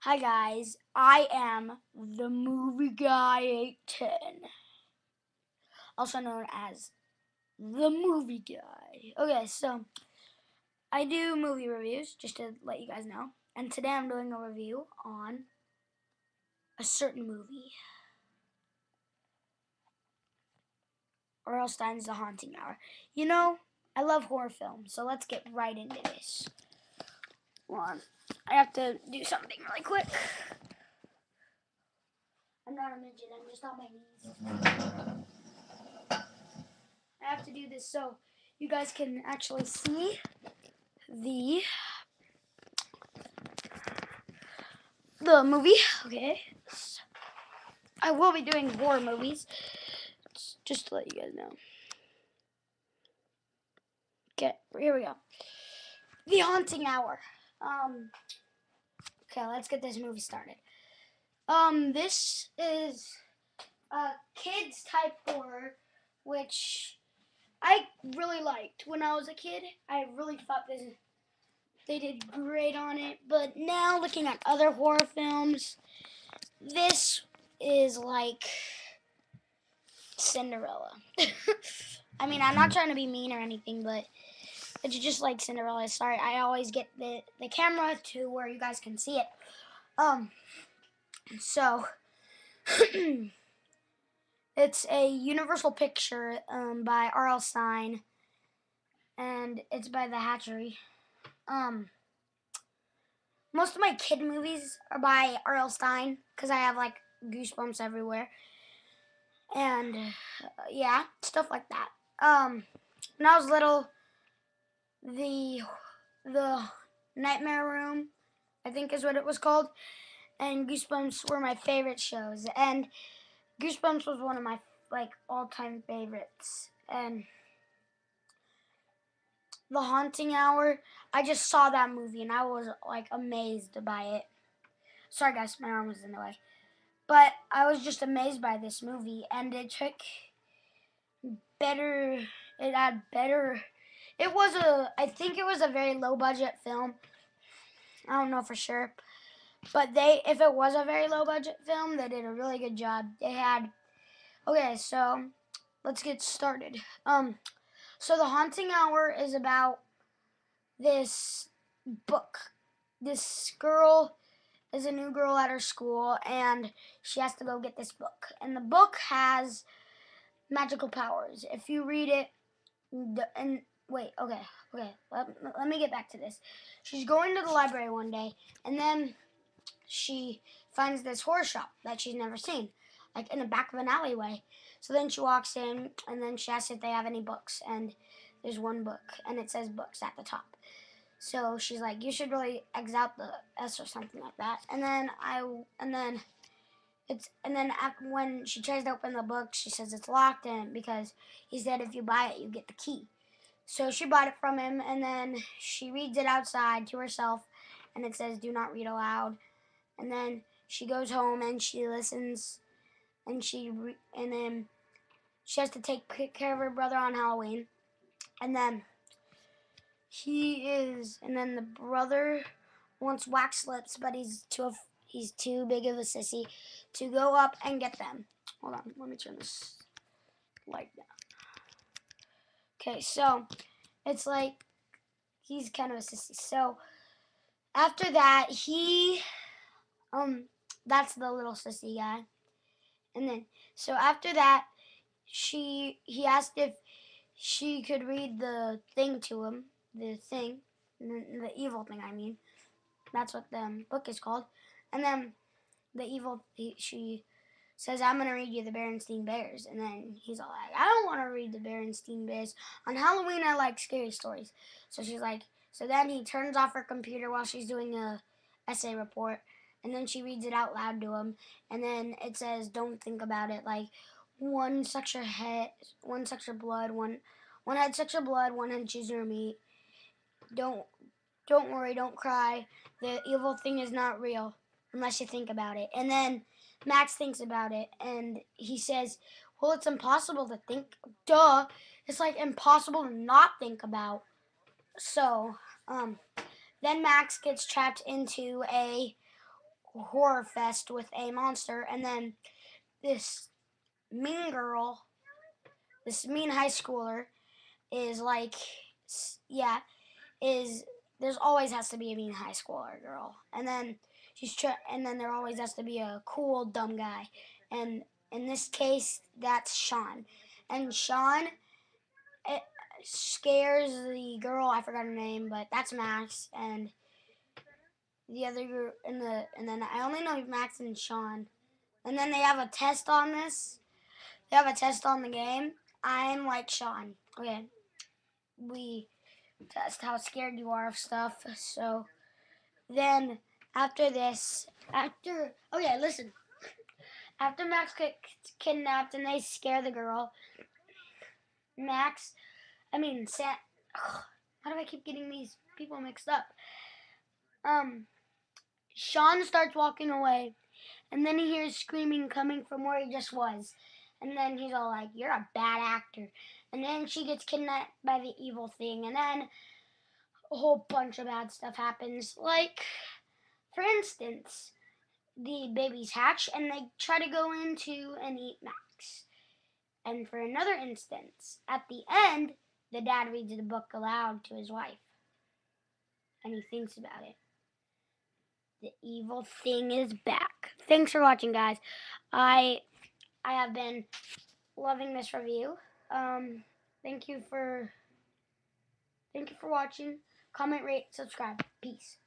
Hi guys, I am the movie guy 810, also known as the movie guy. Okay, so I do movie reviews just to let you guys know, and today I'm doing a review on a certain movie, R.L. Stein's The Haunting Hour. You know, I love horror films, so let's get right into this. One, I have to do something really quick. I'm not a midget, I'm just on my knees. I have to do this so you guys can actually see the movie. Okay, I will be doing horror movies, just to let you guys know. Okay, here we go. The Haunting Hour. Okay, let's get this movie started. This is a kids type horror, which I really liked when I was a kid. I really thought they did great on it. But now looking at other horror films, this is like Cinderella. I mean, I'm not trying to be mean or anything, but it's just like Cinderella. Sorry, I always get the camera to where you guys can see it. So it's a Universal picture by R.L. Stein, and it's by The Hatchery. Most of my kid movies are by R.L. Stein because I have like goosebumps everywhere, and yeah, stuff like that. When I was little, the the Nightmare Room, I think is what it was called, and Goosebumps were my favorite shows. And Goosebumps was one of my like all-time favorites. And The Haunting Hour, I just saw that movie and I was like amazed by it. Sorry guys, my arm was in the way. But I was just amazed by this movie, and it took better it had better it was I think it was a very low budget film. I don't know for sure. But if it was a very low budget film, they did a really good job. Okay, so let's get started. So The Haunting Hour is about this book. This girl is a new girl at her school, and she has to go get this book. And the book has magical powers. If you read it, and wait, okay, let me get back to this. She's going to the library one day, and then she finds this horror shop that she's never seen, like in the back of an alleyway. So then she walks in, and then she asks if they have any books, and there's one book, and it says books at the top. So she's like, you should really X out the S or something like that. And then when she tries to open the book, she says it's locked, and because he said if you buy it, you get the key. So she bought it from him, and then she reads it outside to herself, and it says do not read aloud. And then she goes home and she listens, and then she has to take care of her brother on Halloween, and then the brother wants wax lips, but he's too big of a sissy to go up and get them. Hold on, let me turn this light down. Okay, so it's like he's kind of a sissy. So after that, that's the little sissy guy. And then so after that, he asked if she could read the thing to him, the evil thing. I mean, that's what the book is called. And then she says, "I'm gonna read you the Berenstein Bears." And then he's all like, "I don't want to read the Berenstein Bears. On Halloween, I like scary stories." So she's like, so then he turns off her computer while she's doing a essay report, and then she reads it out loud to him. And then it says, "Don't think about it. Like one sucks your head, one sucks your blood, one head sucks your blood, one head chews your meat. Don't don't worry, don't cry. The evil thing is not real unless you think about it." And then Max thinks about it, and he says, "Well, it's impossible to think. Duh. It's like impossible to not think about." So, then Max gets trapped into a horror fest with a monster, and then this mean girl, this mean high schooler, is like, yeah, is there's always has to be a mean high schooler girl, and then and then there always has to be a cool dumb guy, and in this case, that's Sean, and Sean it scares the girl. I forgot her name, but that's Max, and the other girl and then I only know Max and Sean, and then they have a test on this. They have a test on the game. I'm like Sean. Okay, we test how scared you are of stuff. So then after this, okay, listen. After Max gets kidnapped and they scare the girl, Max, I mean Sam. How do I keep getting these people mixed up? Um, Sean starts walking away, and then he hears screaming coming from where he just was. And then he's all like, "You're a bad actor." And then she gets kidnapped by the evil thing, and then a whole bunch of bad stuff happens. Like, for instance, the babies hatch and they try to go into and eat Max. And for another instance, at the end, the dad reads the book aloud to his wife, and he thinks about it. The evil thing is back. Thanks for watching, guys. I have been loving this review. Thank you for watching. Comment, rate, subscribe. Peace.